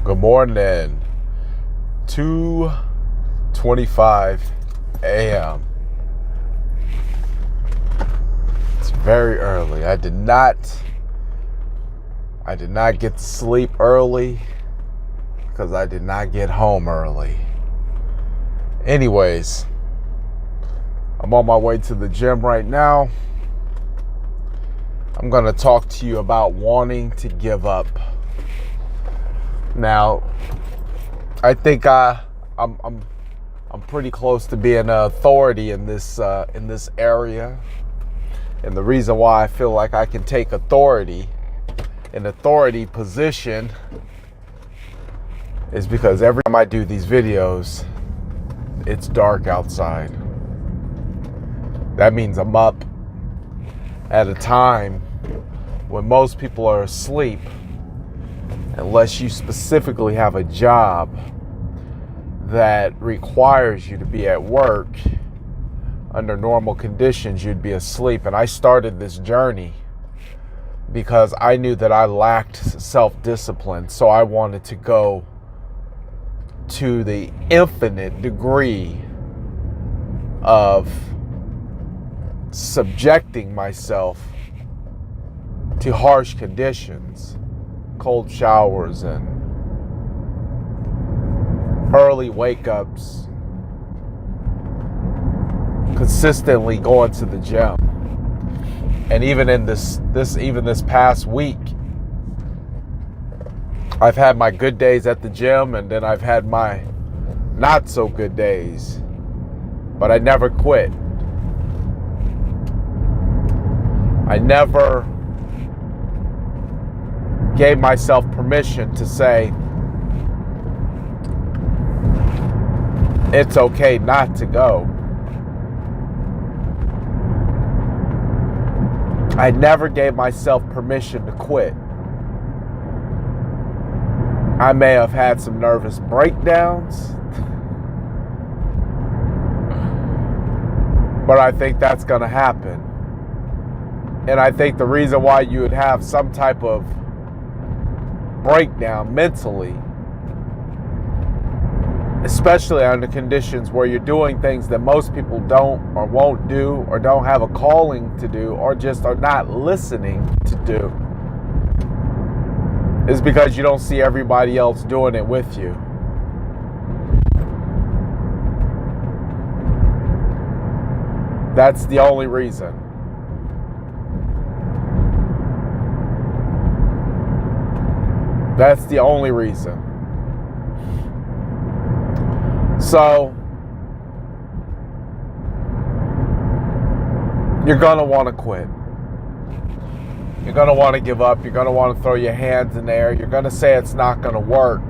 Good morning. 2:25 a.m. It's very early. I did not get to sleep early because I did not get home early. Anyways, I'm on my way to the gym right now. I'm going to talk to you about wanting to give up. Now, I think I'm pretty close to being an authority in this area, and the reason why I feel like I can take an authority position is because every time I do these videos, it's dark outside. That means I'm up at a time when most people are asleep, unless you specifically have a job that requires you to be at work. Under normal conditions, you'd be asleep. And I started this journey because I knew that I lacked self-discipline. So I wanted to go to the infinite degree of subjecting myself to harsh conditions, cold showers and early wake-ups, consistently going to the gym. And even in this past week, I've had my good days at the gym, and then I've had my not so good days, but I never quit. I never gave myself permission to say it's okay not to go. I never gave myself permission to quit. I may have had some nervous breakdowns, but I think that's going to happen. And I think the reason why you would have some type of breakdown mentally, especially under conditions where you're doing things that most people don't or won't do, or don't have a calling to do, or just are not listening to do, is because you don't see everybody else doing it with you. That's the only reason. That's the only reason. So, you're going to want to quit. You're going to want to give up. You're going to want to throw your hands in the air. You're going to say it's not going to work.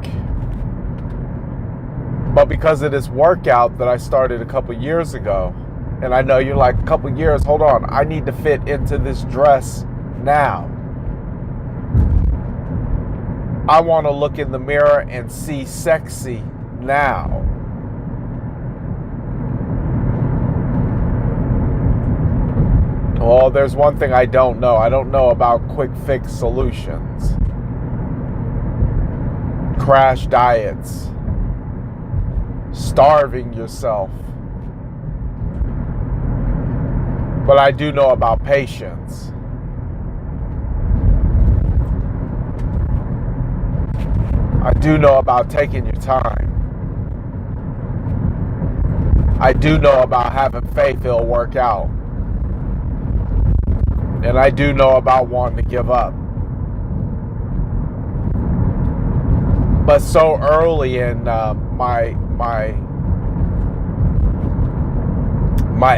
But because of this workout that I started a couple years ago, and I know you're like, a couple years, hold on, I need to fit into this dress now. I want to look in the mirror and see sexy now. Well, there's one thing I don't know. I don't know about quick fix solutions, crash diets, starving yourself. But I do know about patience. I do know about taking your time. I do know about having faith it'll work out. And I do know about wanting to give up. But so early in my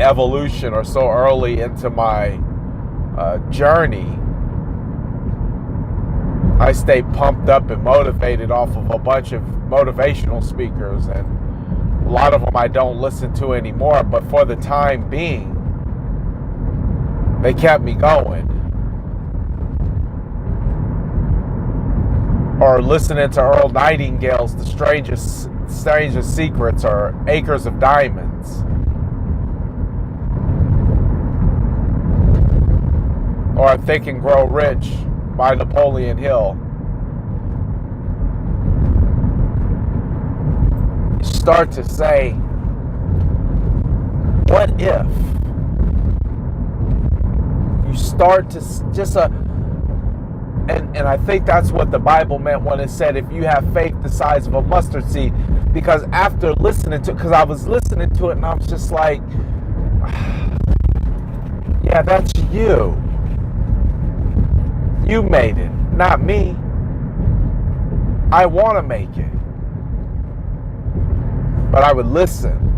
evolution, or so early into my journey, I stay pumped up and motivated off of a bunch of motivational speakers, and a lot of them I don't listen to anymore, but for the time being, they kept me going. Or listening to Earl Nightingale's The Strangest Secrets, or Acres of Diamonds. Or Think and Grow Rich by Napoleon Hill. start to say, what if? You start to just and I think that's what the Bible meant when it said, if you have faith the size of a mustard seed. Because after listening to, because I was listening to it and I was just like, yeah, that's you. You made it, not me. I want to make it. But I would listen.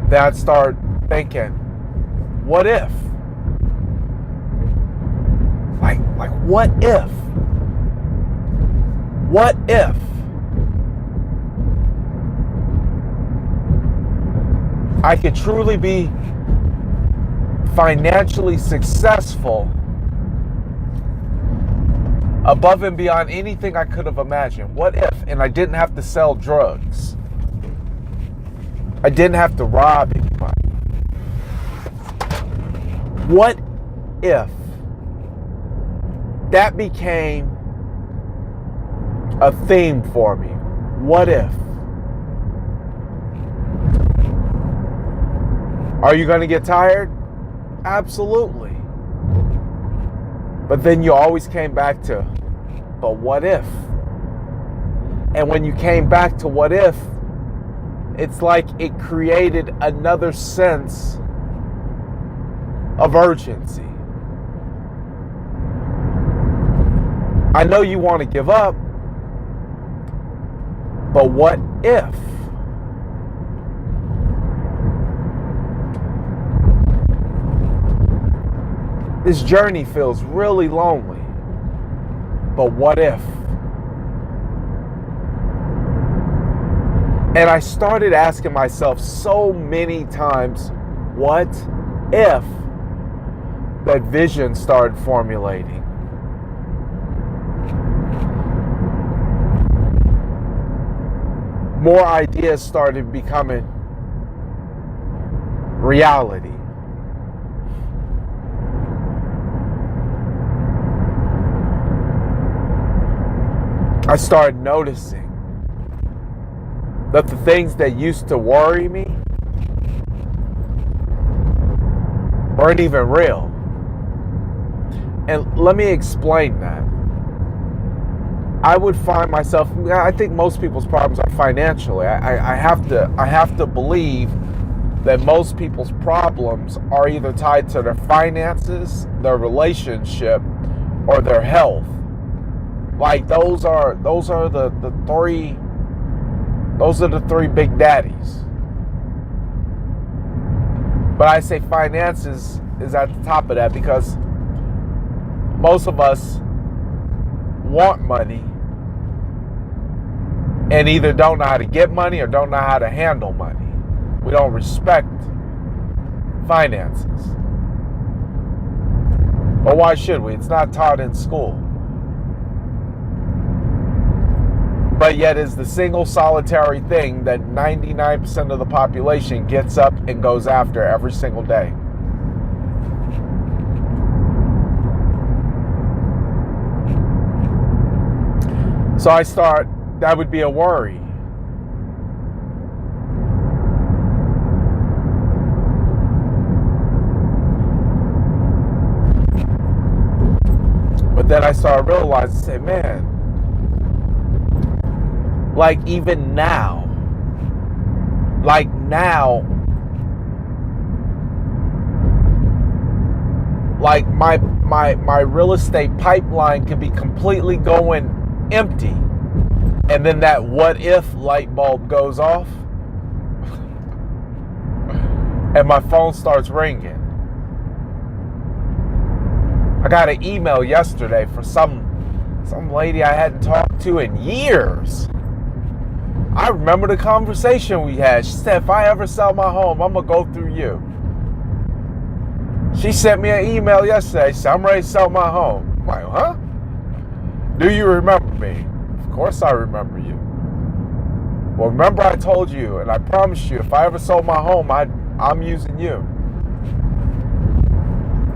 Then I'd start thinking, what if? Like what if? What if? I could truly be financially successful above and beyond anything I could have imagined. What if? And I didn't have to sell drugs. I didn't have to rob anybody. What if that became a theme for me? What if? Are you going to get tired? Absolutely. But then you always came back to, but what if? And when you came back to what if, it's like it created another sense of urgency. I know you want to give up, but what if? This journey feels really lonely, but what if? And I started asking myself so many times, what if? That vision started formulating. More ideas started becoming reality. I started noticing that the things that used to worry me weren't even real. And let me explain that. I would find myself, I think most people's problems are financially. I have to believe that most people's problems are either tied to their finances, their relationship, or their health. Like those are the three big daddies. But I say finances is at the top of that because most of us want money and either don't know how to get money or don't know how to handle money. We don't respect finances. But why should we? It's not taught in school. But yet is the single solitary thing that 99% of the population gets up and goes after every single day. So that would be a worry. But then I started realizing, say, man, like even now, like my real estate pipeline could be completely going empty, and then that what if light bulb goes off and my phone starts ringing. I got an email yesterday for some lady I hadn't talked to in years. I remember the conversation we had. She said, if I ever sell my home, I'm going to go through you. She sent me an email yesterday. She said, I'm ready to sell my home. I'm like, huh? Do you remember me? Of course I remember you. Well, remember I told you, and I promised you, if I ever sold my home, I'm using you.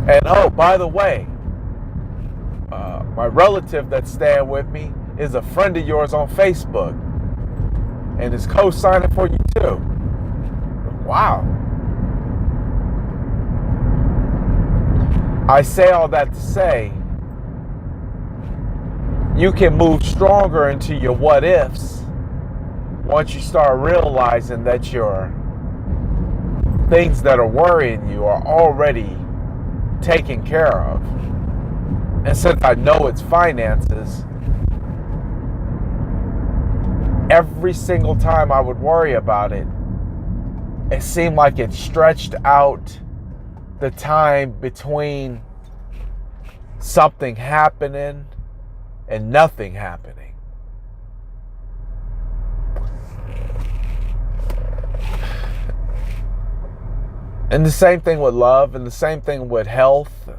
And oh, by the way, My relative that's staying with me is a friend of yours on Facebook and is co-signing for you too. Wow. I say all that to say, you can move stronger into your what ifs once you start realizing that your things that are worrying you are already taken care of. And since I know it's finances, every single time I would worry about it, it seemed like it stretched out the time between something happening and nothing happening. And the same thing with love, and the same thing with health.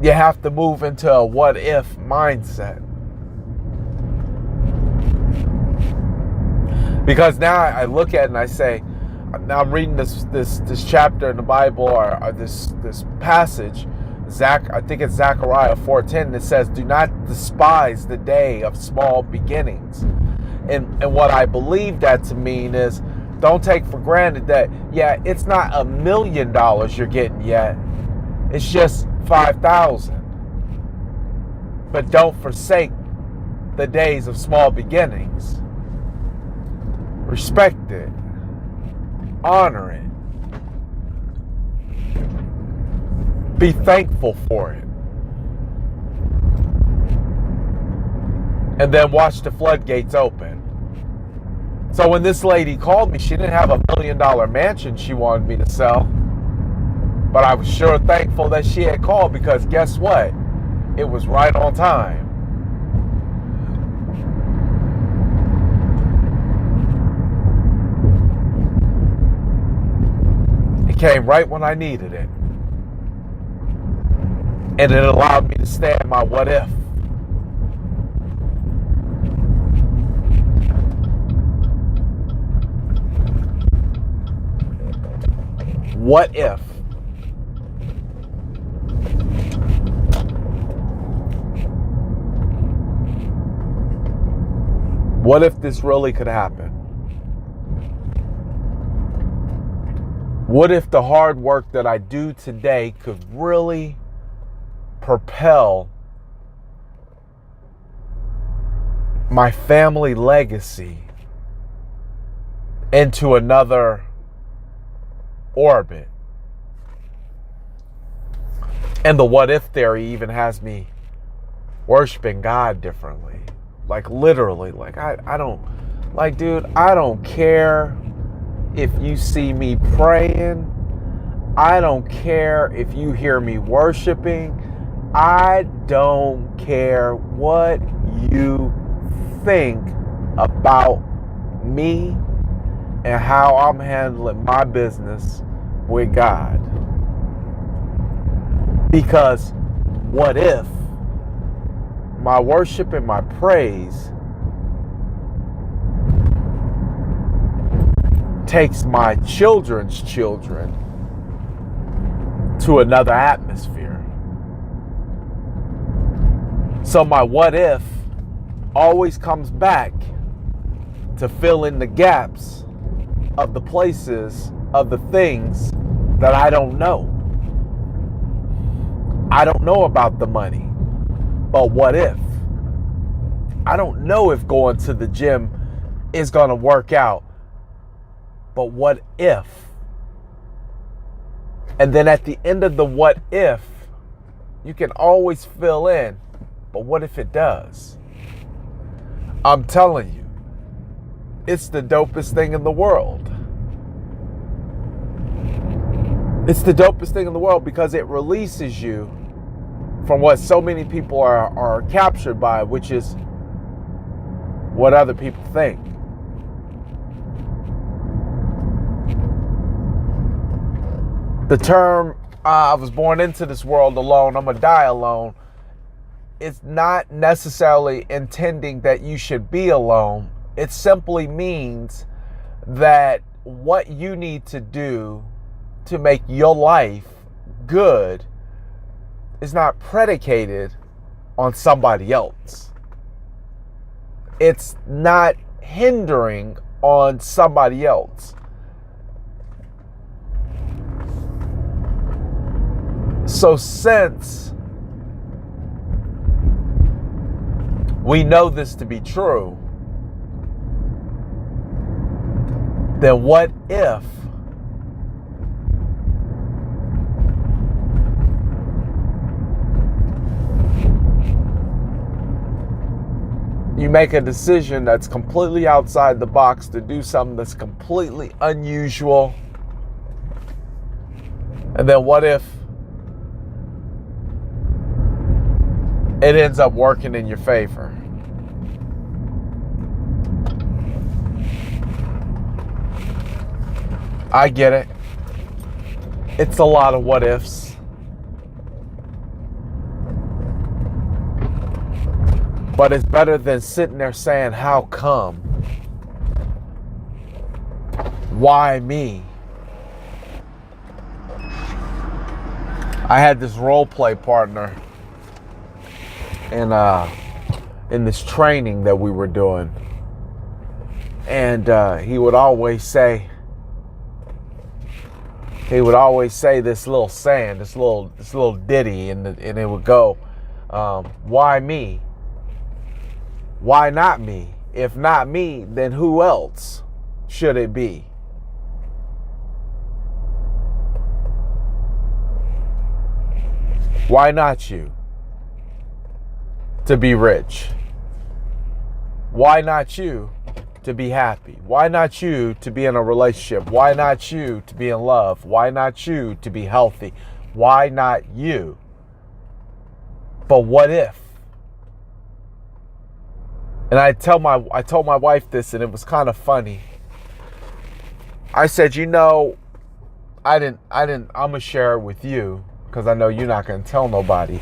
You have to move into a what if mindset. Because now I look at it and I say, now I'm reading this chapter in the Bible, or this passage, I think it's Zechariah 4:10, and it says, "Do not despise the day of small beginnings." And what I believe that to mean is, don't take for granted that, yeah, it's not $1 million you're getting yet. It's just 5,000. But don't forsake the days of small beginnings. Respect it. Honor it. Be thankful for it. And then watch the floodgates open. So when this lady called me, she didn't have $1 million mansion she wanted me to sell. But I was sure thankful that she had called, because guess what? It was right on time. It came right when I needed it. And it allowed me to stay in my what if. What if? What if this really could happen? What if the hard work that I do today could really propel my family legacy into another orbit? And the what if theory even has me worshiping God differently. Like literally, like I don't, like dude, I don't care if you see me praying. I don't care if you hear me worshiping. I don't care what you think about me and how I'm handling my business with God. Because what if my worship and my praise takes my children's children to another atmosphere? So my what if always comes back to fill in the gaps of the places, of the things that I don't know. I don't know about the money, but what if? I don't know if going to the gym is going to work out, but what if? And then at the end of the what if, you can always fill in, but what if it does? I'm telling you, it's the dopest thing in the world. It's the dopest thing in the world because it releases you from what so many people are captured by, which is what other people think. The term, I was born into this world alone, I'm gonna die alone, it's not necessarily intending that you should be alone. It simply means that what you need to do to make your life good is not predicated on somebody else. It's not hindering on somebody else. So since we know this to be true, then what if you make a decision that's completely outside the box to do something that's completely unusual? And then what if it ends up working in your favor? I get it. It's a lot of what ifs. But it's better than sitting there saying, how come? Why me? I had this role play partner in this training that we were doing. And he would always say this little saying, this little ditty, and it would go, why me? Why not me? If not me, then who else should it be? Why not you to be rich? Why not you to be happy? Why not you to be in a relationship? Why not you to be in love? Why not you to be healthy? Why not you? But what if? And I told my wife this, and it was kind of funny. I said, I'm gonna share it with you because I know you're not gonna tell nobody.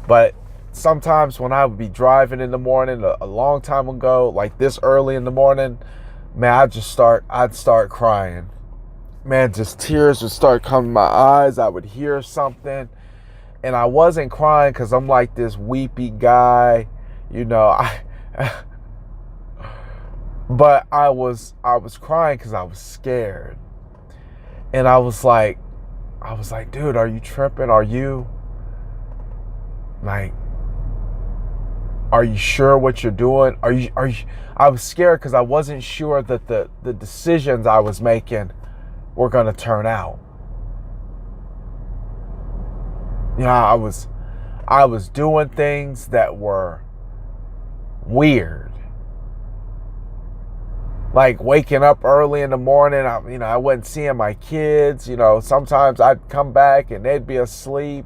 But sometimes when I would be driving in the morning, a long time ago, like this early in the morning, man, I'd start crying. Man, just tears would start coming to my eyes. I would hear something, and I wasn't crying because I'm like this weepy guy, But I was crying because I was scared. And I was like, dude, are you tripping? Are you sure what you're doing? Are you I was scared because I wasn't sure that the decisions I was making were gonna turn out. I was doing things that were weird. Like waking up early in the morning, I wasn't seeing my kids. Sometimes I'd come back and they'd be asleep.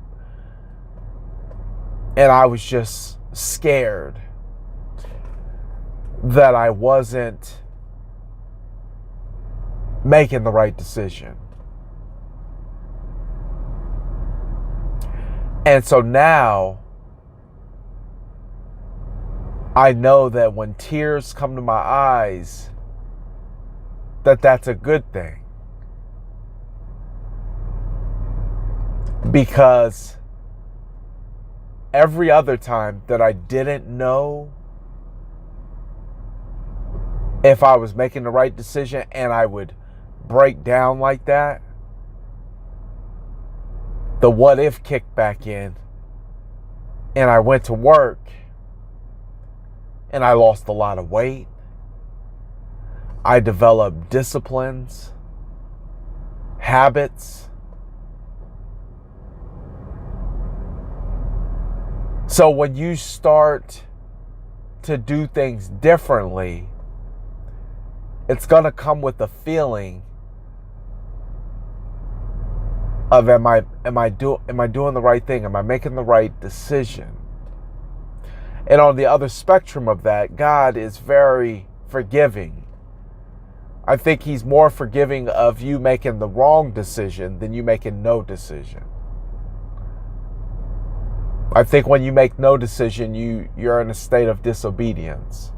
And I was just scared that I wasn't making the right decision. And so now I know that when tears come to my eyes, that's a good thing. Because every other time that I didn't know if I was making the right decision and I would break down like that, the what if kicked back in, and I went to work and I lost a lot of weight. I developed disciplines, habits. So when you start to do things differently, it's going to come with a feeling of am I doing the right thing? Am I making the right decision? And on the other spectrum of that, God is very forgiving. I think he's more forgiving of you making the wrong decision than you making no decision. I think when you make no decision, you're in a state of disobedience.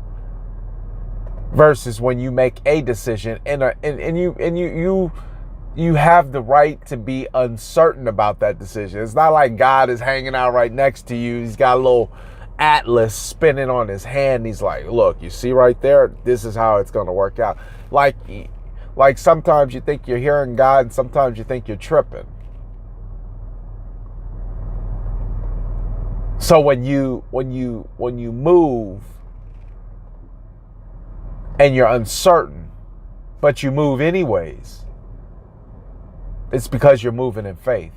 Versus when you make a decision and you You have the right to be uncertain about that decision. It's not like God is hanging out right next to you. He's got a little atlas spinning on his hand. He's like, look, you see right there? This is how it's going to work out. Like sometimes you think you're hearing God and sometimes you think you're tripping. So when you move and you're uncertain, but you move anyways, it's because you're moving in faith.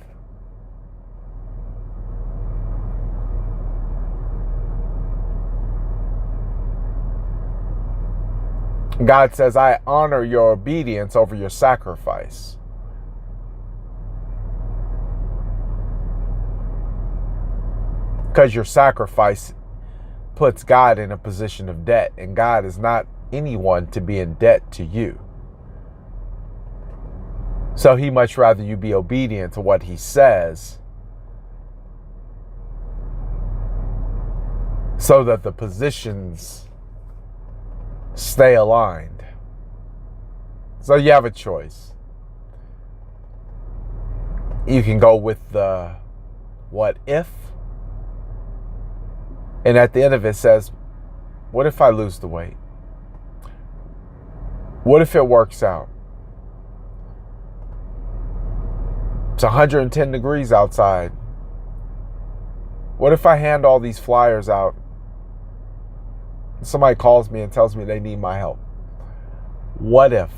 God says, I honor your obedience over your sacrifice. Because your sacrifice puts God in a position of debt, and God is not anyone to be in debt to you. So he much rather you be obedient to what he says so that the positions stay aligned. So you have a choice. You can go with the what if, and at the end of it says, what if I lose the weight? What if it works out? It's 110 degrees outside. What if I hand all these flyers out? Somebody calls me and tells me they need my help. What if?